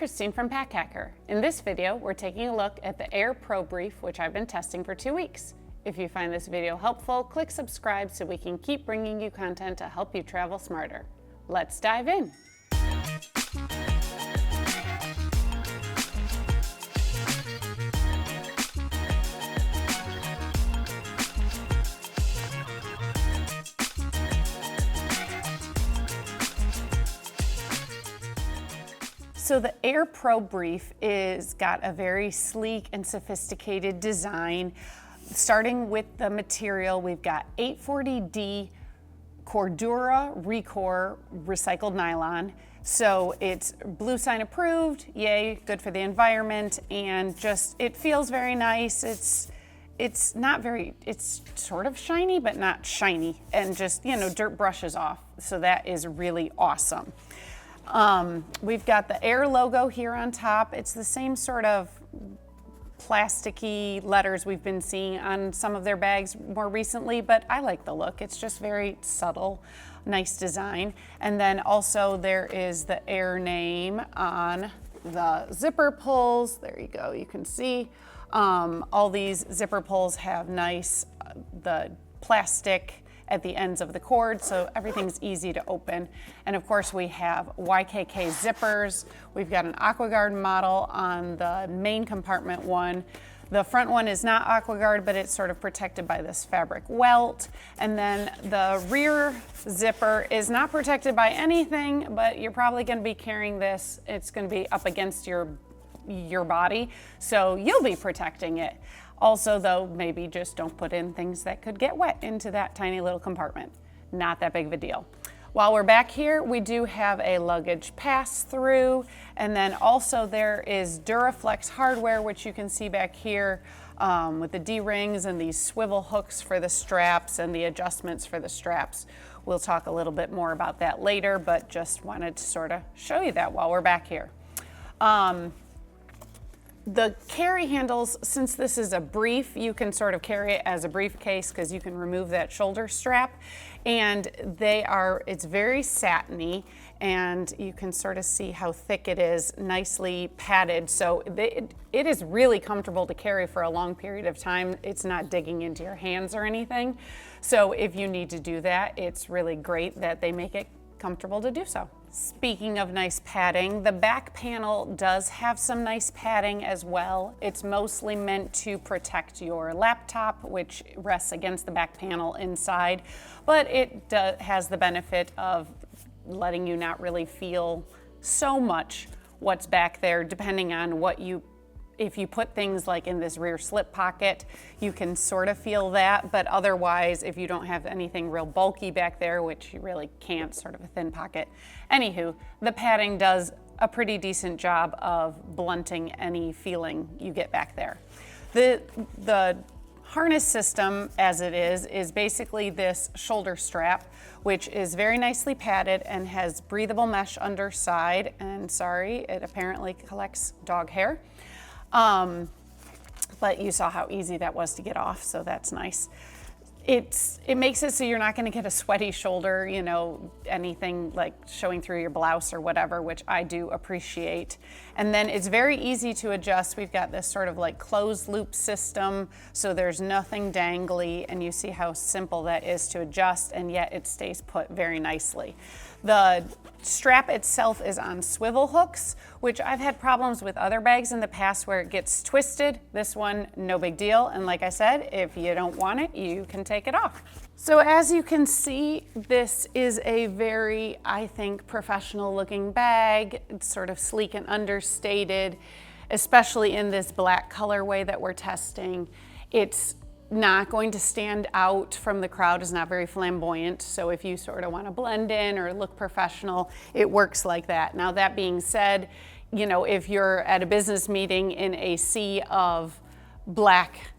Christine from Pack Hacker. In this video, we're taking a look at the Aer Pro Brief, which I've been testing for 2 weeks. If you find this video helpful, click subscribe so we can keep bringing you content to help you travel smarter. Let's dive in. So the Aer Pro Brief got a very sleek and sophisticated design. Starting with the material, we've got 840D Cordura Recore recycled nylon. So it's Blue Sign approved, yay, good for the environment, and just, it feels very nice. It's sort of shiny, but not shiny, and just, dirt brushes off. So that is really awesome. We've got the Aer logo here on top. It's the same sort of plasticky letters we've been seeing on some of their bags more recently, but I like the look. It's just very subtle, nice design. And then also there is the Aer name on the zipper pulls. There you go, you can see. All these zipper pulls have nice, the plastic at the ends of the cord, so everything's easy to open. And of course we have YKK zippers. We've got an AquaGuard model on the main compartment one. The front one is not AquaGuard, but it's sort of protected by this fabric welt. And then the rear zipper is not protected by anything, but you're probably gonna be carrying this. It's gonna be up against your body, so you'll be protecting it. Also though, maybe just don't put in things that could get wet into that tiny little compartment. Not that big of a deal. While we're back here, we do have a luggage pass-through, and then also there is Duraflex hardware, which you can see back here with the D-rings and these swivel hooks for the straps and the adjustments for the straps. We'll talk a little bit more about that later, but just wanted to sort of show you that while we're back here. The carry handles, since this is a brief, you can sort of carry it as a briefcase because you can remove that shoulder strap. And it's very satiny, and you can sort of see how thick it is, nicely padded. So it is really comfortable to carry for a long period of time. It's not digging into your hands or anything. So if you need to do that, it's really great that they make it comfortable to do so. Speaking of nice padding, the back panel does have some nice padding as well. It's mostly meant to protect your laptop, which rests against the back panel inside, but it has the benefit of letting you not really feel so much what's back there, depending on if you put things like in this rear slip pocket, you can sort of feel that, but otherwise, if you don't have anything real bulky back there, which you really can't, sort of a thin pocket. Anywho, the padding does a pretty decent job of blunting any feeling you get back there. The harness system, as it is basically this shoulder strap, which is very nicely padded and has breathable mesh underside, and sorry, it apparently collects dog hair. But you saw how easy that was to get off, so that's nice. It makes it so you're not going to get a sweaty shoulder, anything like showing through your blouse or whatever, which I do appreciate. And then it's very easy to adjust. We've got this sort of like closed loop system, so there's nothing dangly, and you see how simple that is to adjust, and yet it stays put very nicely. The strap itself is on swivel hooks, which I've had problems with other bags in the past where it gets twisted. This one, no big deal. And like I said, if you don't want it, you can take it off. So as you can see, this is a very, I think, professional looking bag. It's sort of sleek and understated, especially in this black colorway that we're testing. It's not going to stand out from the crowd. It's not very flamboyant, so if you sort of want to blend in or look professional, it works like that. Now that being said, if you're at a business meeting in a sea of black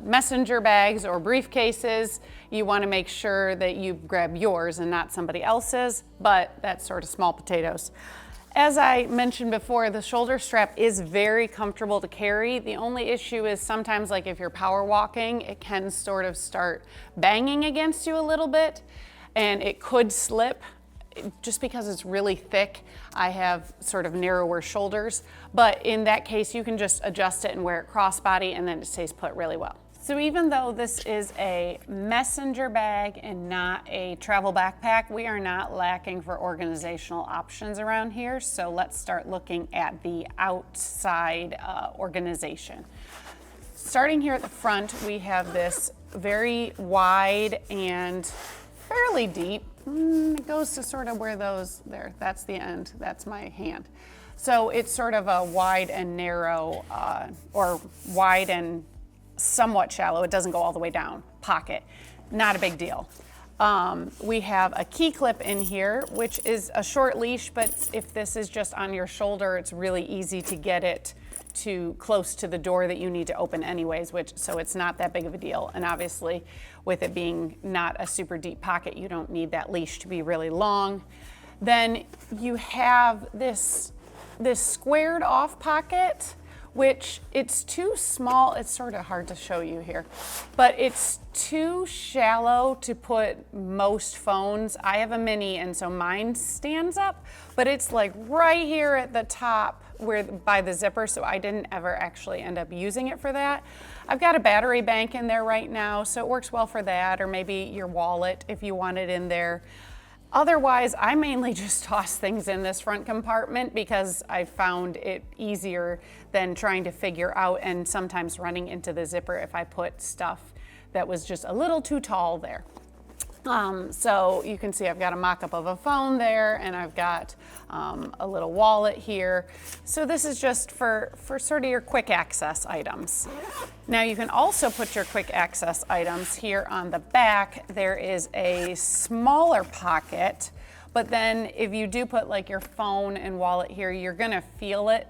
messenger bags or briefcases, you want to make sure that you grab yours and not somebody else's, but that's sort of small potatoes. As I mentioned before, the shoulder strap is very comfortable to carry. The only issue is sometimes, like if you're power walking, it can sort of start banging against you a little bit, and it could slip just because it's really thick, I have sort of narrower shoulders, but in that case, you can just adjust it and wear it crossbody and then it stays put really well. So even though this is a messenger bag and not a travel backpack, we are not lacking for organizational options around here. So let's start looking at the outside organization. Starting here at the front, we have this very wide and fairly deep. It goes to sort of where those, there, that's the end, that's my hand. So it's sort of a wide and narrow, or wide and somewhat shallow, it doesn't go all the way down, pocket. Not a big deal. We have a key clip in here, which is a short leash, but if this is just on your shoulder, it's really easy to get it to close to the door that you need to open anyways, so it's not that big of a deal. And obviously, with it being not a super deep pocket, you don't need that leash to be really long. Then you have this squared off pocket, which it's too small. It's sort of hard to show you here, but it's too shallow to put most phones. I have a mini, and so mine stands up, but it's like right here at the top where by the zipper, so I didn't ever actually end up using it for that. I've got a battery bank in there right now, so it works well for that, or maybe your wallet if you want it in there. Otherwise, I mainly just toss things in this front compartment because I found it easier than trying to figure out and sometimes running into the zipper if I put stuff that was just a little too tall there. So you can see I've got a mock-up of a phone there, and I've got a little wallet here. So this is just for sort of your quick access items. Now you can also put your quick access items here on the back. There is a smaller pocket, but then if you do put like your phone and wallet here, you're gonna feel it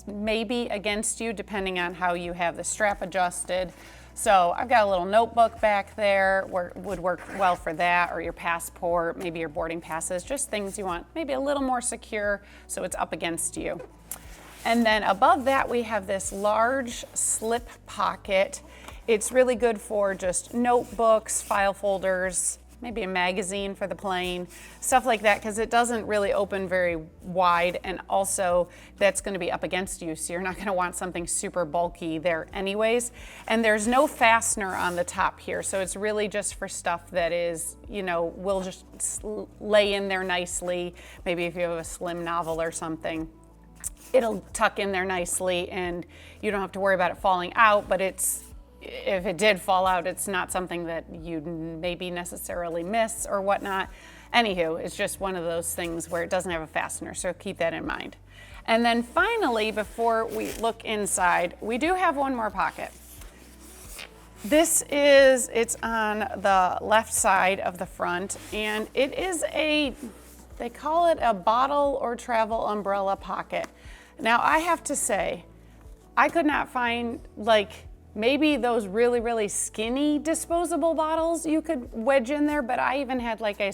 maybe against you depending on how you have the strap adjusted. So I've got a little notebook back there, would work well for that, or your passport, maybe your boarding passes, just things you want maybe a little more secure so it's up against you. And then above that we have this large slip pocket. It's really good for just notebooks, file folders, maybe a magazine for the plane, stuff like that, because it doesn't really open very wide, and also that's going to be up against you, so you're not going to want something super bulky there anyways. And there's no fastener on the top here, so it's really just for stuff that is, you know, will just lay in there nicely. Maybe if you have a slim novel or something, it'll tuck in there nicely and you don't have to worry about it falling out, but if it did fall out, it's not something that you'd maybe necessarily miss or whatnot. Anywho, it's just one of those things where it doesn't have a fastener, so keep that in mind. And then finally, before we look inside, we do have one more pocket. It's on the left side of the front, and it is they call it a bottle or travel umbrella pocket. Now I have to say, I could not find maybe those really, really skinny disposable bottles you could wedge in there, but I even had like a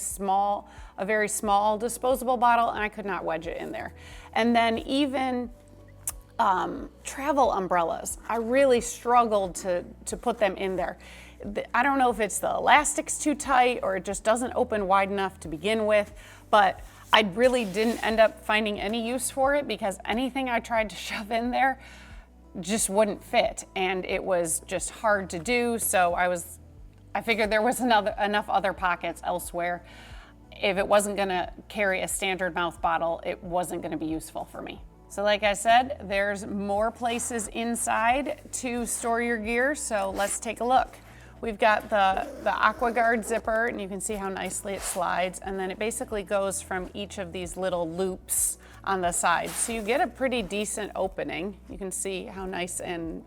very small disposable bottle, and I could not wedge it in there. And then even travel umbrellas, I really struggled to put them in there. I don't know if it's the elastic's too tight or it just doesn't open wide enough to begin with, but I really didn't end up finding any use for it because anything I tried to shove in there just wouldn't fit, and it was just hard to do. So I figured there was enough other pockets elsewhere. If it wasn't gonna carry a standard mouth bottle, it wasn't gonna be useful for me. So like I said, there's more places inside to store your gear, so let's take a look. We've got the AquaGuard zipper, and you can see how nicely it slides, and then it basically goes from each of these little loops on the side. So you get a pretty decent opening. You can see how nice and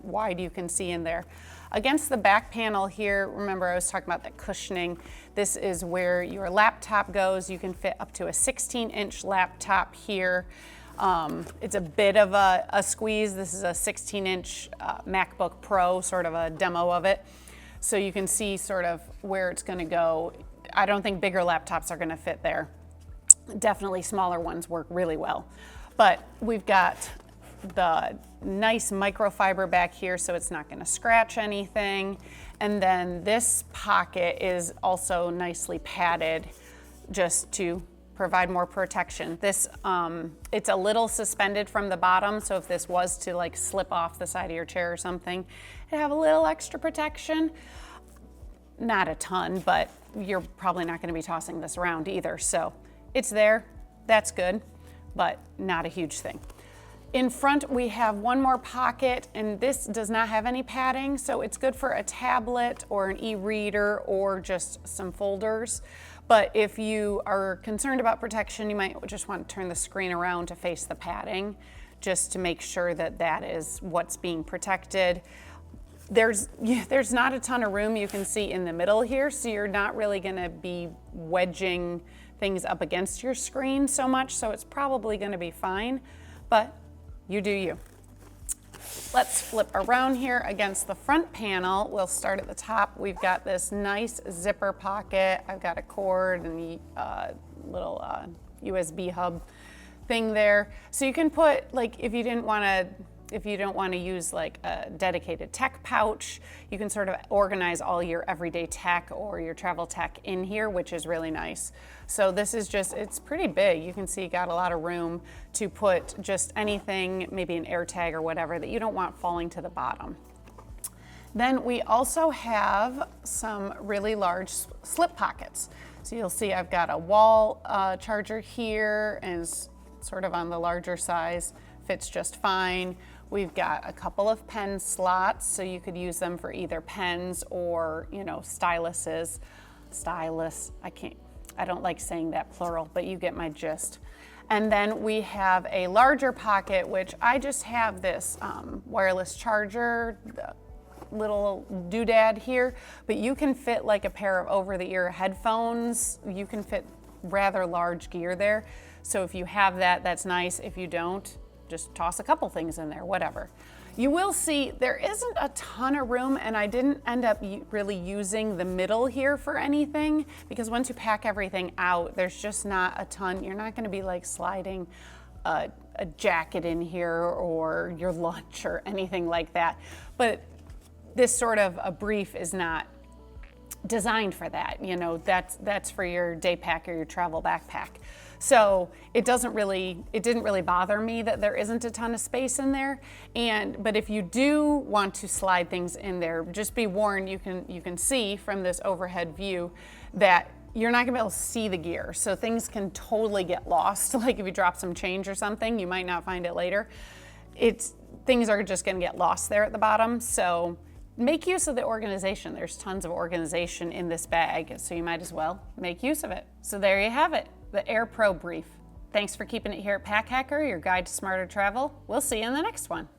wide you can see in there. Against the back panel here, remember I was talking about that cushioning. This is where your laptop goes. You can fit up to a 16-inch laptop here. It's a bit of a squeeze. This is a 16-inch MacBook Pro, sort of a demo of it. So you can see sort of where it's gonna go. I don't think bigger laptops are gonna fit there. Definitely smaller ones work really well. But we've got the nice microfiber back here, so it's not gonna scratch anything. And then this pocket is also nicely padded. just to provide more protection. This, it's a little suspended from the bottom, so if this was to like slip off the side of your chair or something, it'd have a little extra protection. Not a ton, but you're probably not gonna be tossing this around either. So it's there, that's good, but not a huge thing. In front, we have one more pocket, and this does not have any padding, so it's good for a tablet or an e-reader or just some folders. But if you are concerned about protection, you might just want to turn the screen around to face the padding, just to make sure that that is what's being protected. There's not a ton of room you can see in the middle here, so you're not really gonna be wedging things up against your screen so much, so it's probably gonna be fine, but you do you. Let's flip around here against the front panel. We'll start at the top. We've got this nice zipper pocket. I've got a cord and a little USB hub thing there. So you can put, like, if you don't want to use like a dedicated tech pouch, you can sort of organize all your everyday tech or your travel tech in here, which is really nice. So this is just, it's pretty big. You can see you got a lot of room to put just anything, maybe an air tag or whatever that you don't want falling to the bottom. Then we also have some really large slip pockets. So you'll see I've got a wall charger here, and it's sort of on the larger size, fits just fine. We've got a couple of pen slots, so you could use them for either pens or, you know, styluses. Stylus, I don't like saying that plural, but you get my gist. And then we have a larger pocket, which I just have this wireless charger, the little doodad here, but you can fit like a pair of over-the-ear headphones. You can fit rather large gear there. So if you have that, that's nice. If you don't, just toss a couple things in there, whatever. You will see there isn't a ton of room, and I didn't end up really using the middle here for anything, because once you pack everything out, there's just not a ton. You're not gonna be like sliding a jacket in here or your lunch or anything like that. But this sort of a brief is not designed for that. You know, that's for your day pack or your travel backpack. So it didn't really bother me that there isn't a ton of space in there. But if you do want to slide things in there, just be warned, you can see from this overhead view that you're not gonna be able to see the gear. So things can totally get lost. Like if you drop some change or something, you might not find it later. Things are just gonna get lost there at the bottom. So make use of the organization. There's tons of organization in this bag, so you might as well make use of it. So there you have it, the Aer Pro Brief. Thanks for keeping it here at Pack Hacker, your guide to smarter travel. We'll see you in the next one.